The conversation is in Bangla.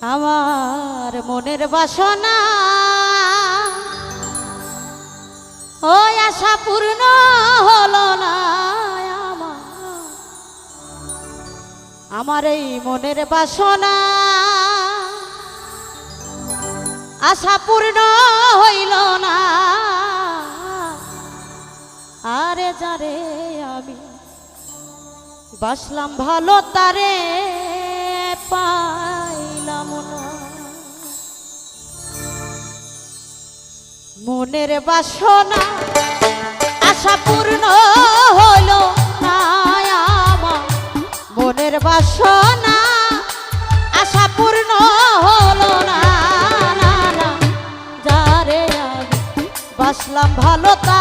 আমার মনের বাসনা ওই আশা পূর্ণ হলো না। আমার এই মনের বাসনা আশা পূর্ণ হইল না। আরে যারে আমি বাসলাম ভালো তারে পাইলাম না। মনের বাসনা আশা পূর্ণ হইল না। আমার মনের বাসনা আশা পূর্ণ হলো না। যারে আমি বাসলাম ভালো তা